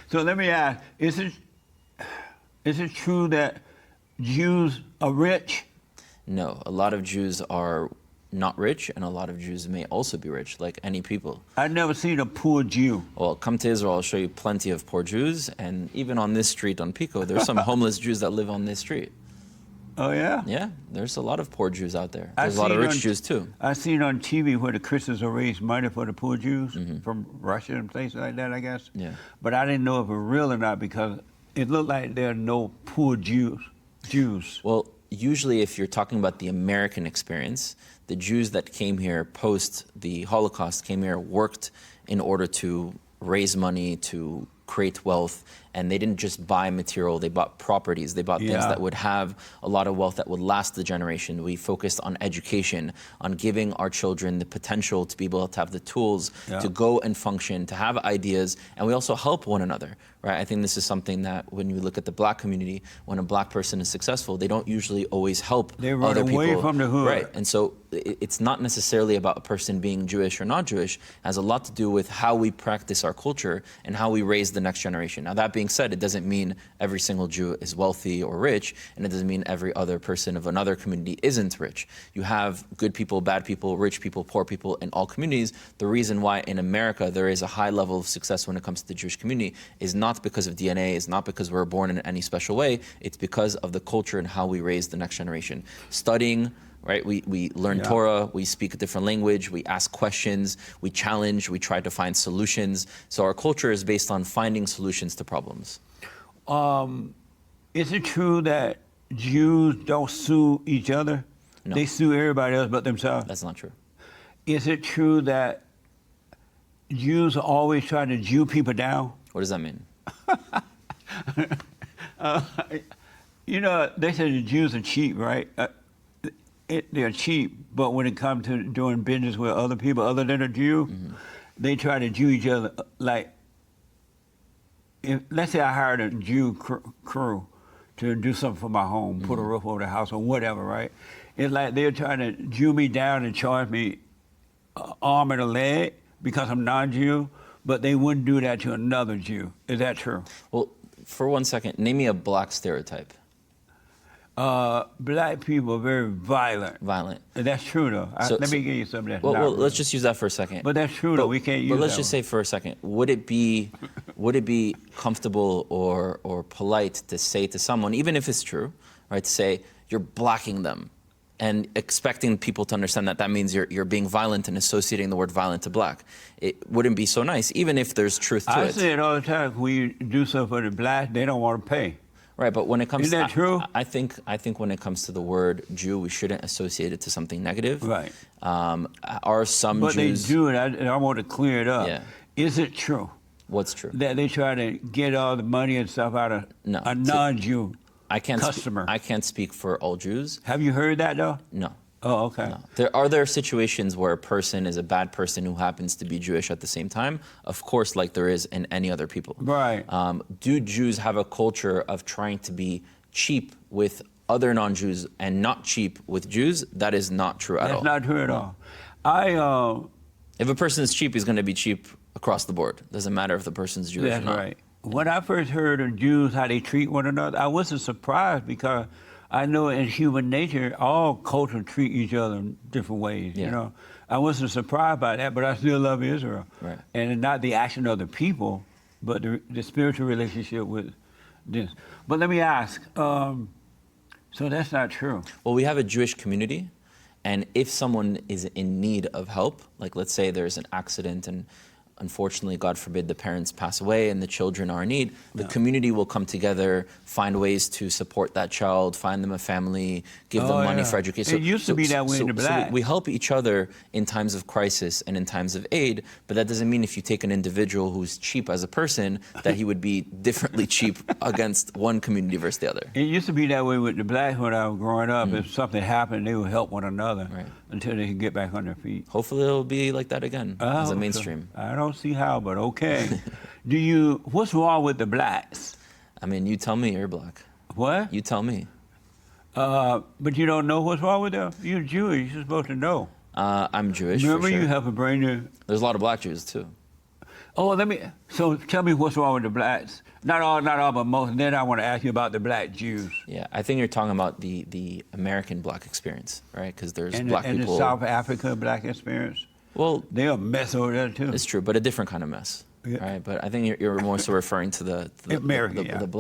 So let me ask, is it true that Jews are rich? No, a lot of Jews are not rich, and a lot of Jews may also be rich, like any people. I've never seen a poor Jew. Well, come to Israel, I'll show you plenty of poor Jews, and even on this street on Pico, there's some homeless Jews that live on this street. Oh, yeah? Yeah, there's a lot of poor Jews out there. There's a lot of rich Jews, too. I've seen on TV where the Christians will raise money for the poor Jews from Russia and places like that, I guess. Yeah. But I didn't know if it was real or not because it looked like there are no poor Jews. Well, usually if you're talking about the American experience, the Jews that came here post the Holocaust came here, worked in order to raise money, to create wealth, and they didn't just buy material, they bought properties, they bought things that would have a lot of wealth that would last the generation. We focused on education, on giving our children the potential to be able to have the tools to go and function, to have ideas, and we also help one another, right? I think this is something that when you look at the black community, when a black person is successful, they don't usually always help they run other away people. From the hood. Right, and so it's not necessarily about a person being Jewish or not Jewish. It has a lot to do with how we practice our culture and how we raise the next generation. Now, that being said, it doesn't mean every single Jew is wealthy or rich, and it doesn't mean every other person of another community isn't rich. You have good people, bad people, rich people, poor people in all communities. The reason why in America there is a high level of success when it comes to the Jewish community is not because of DNA, is not because we're born in any special way. It's because of the culture and how we raise the next generation. Studying, right? We learn Torah, we speak a different language, we ask questions, we challenge, we try to find solutions. So our culture is based on finding solutions to problems. Is it true that Jews don't sue each other? No. They sue everybody else but themselves? That's not true. Is it true that Jews are always trying to Jew people down? What does that mean? You know, they say the Jews are cheap, right? They're cheap, but when it comes to doing business with other people other than a Jew, they try to Jew each other. Like, let's say I hired a Jew crew to do something for my home, put a roof over the house or whatever, right? It's like they're trying to Jew me down and charge me an arm and a leg because I'm non-Jew, but they wouldn't do that to another Jew. Is that true? Well, for 1 second, name me a black stereotype. Black people are very violent. Violent. That's true, though. Let me give you something that's well, not real. let's just use that for a second. But that's true, though. We can't use that. But let's just say for a second, would it be comfortable or polite to say to someone, even if it's true, right, to say, you're blacking them, and expecting people to understand that means you're being violent and associating the word violent to black? It wouldn't be so nice, even if there's truth to it. I say it all the time. When you do something for the black, they don't want to pay. Right, but when it comes Isn't that true? I think when it comes to the word Jew, we shouldn't associate it to something negative. Right. Are some but Jews... But they do it, and I want to clear it up. Yeah. Is it true? What's true? That they try to get all the money and stuff out of a non-Jew customer? I can't speak for all Jews. Have you heard that, though? No. Oh, okay. No. Are there situations where a person is a bad person who happens to be Jewish at the same time? Of course, like there is in any other people. Right. Do Jews have a culture of trying to be cheap with other non-Jews and not cheap with Jews? That is not true at all. That's not true at all. If a person is cheap, he's going to be cheap across the board. Doesn't matter if the person's Jewish or not. That's right. When I first heard of Jews, how they treat one another, I wasn't surprised because I know in human nature, all cultures treat each other in different ways, you know. I wasn't surprised by that, but I still love Israel. Right. And not the action of the people, but the spiritual relationship with this. But let me ask, so that's not true. Well, we have a Jewish community, and if someone is in need of help, like let's say there's an accident and unfortunately, God forbid, the parents pass away and the children are in need, the community will come together, find ways to support that child, find them a family, give them money for education. It used to be that way in the black. So we help each other in times of crisis and in times of aid, but that doesn't mean if you take an individual who's cheap as a person, that he would be differently cheap against one community versus the other. It used to be that way with the blacks when I was growing up. If something happened, they would help one another until they could get back on their feet. Hopefully it'll be like that again as a mainstream. I don't see how, but okay. What's wrong with the blacks? I mean, you tell me, you're black. What? You tell me. But you don't know what's wrong with them? You're Jewish, you're supposed to know. I'm Jewish, Remember, for sure. you have a brain. There's a lot of black Jews, too. Oh, so tell me what's wrong with the blacks. Not all, but most. And then I want to ask you about the black Jews. Yeah, I think you're talking about the American black experience, right? Because there's And black the people. South Africa black experience. Well, They're a mess over there too. it's true, but a different kind of mess, Yeah. right? But I think you're more so referring to the American, the black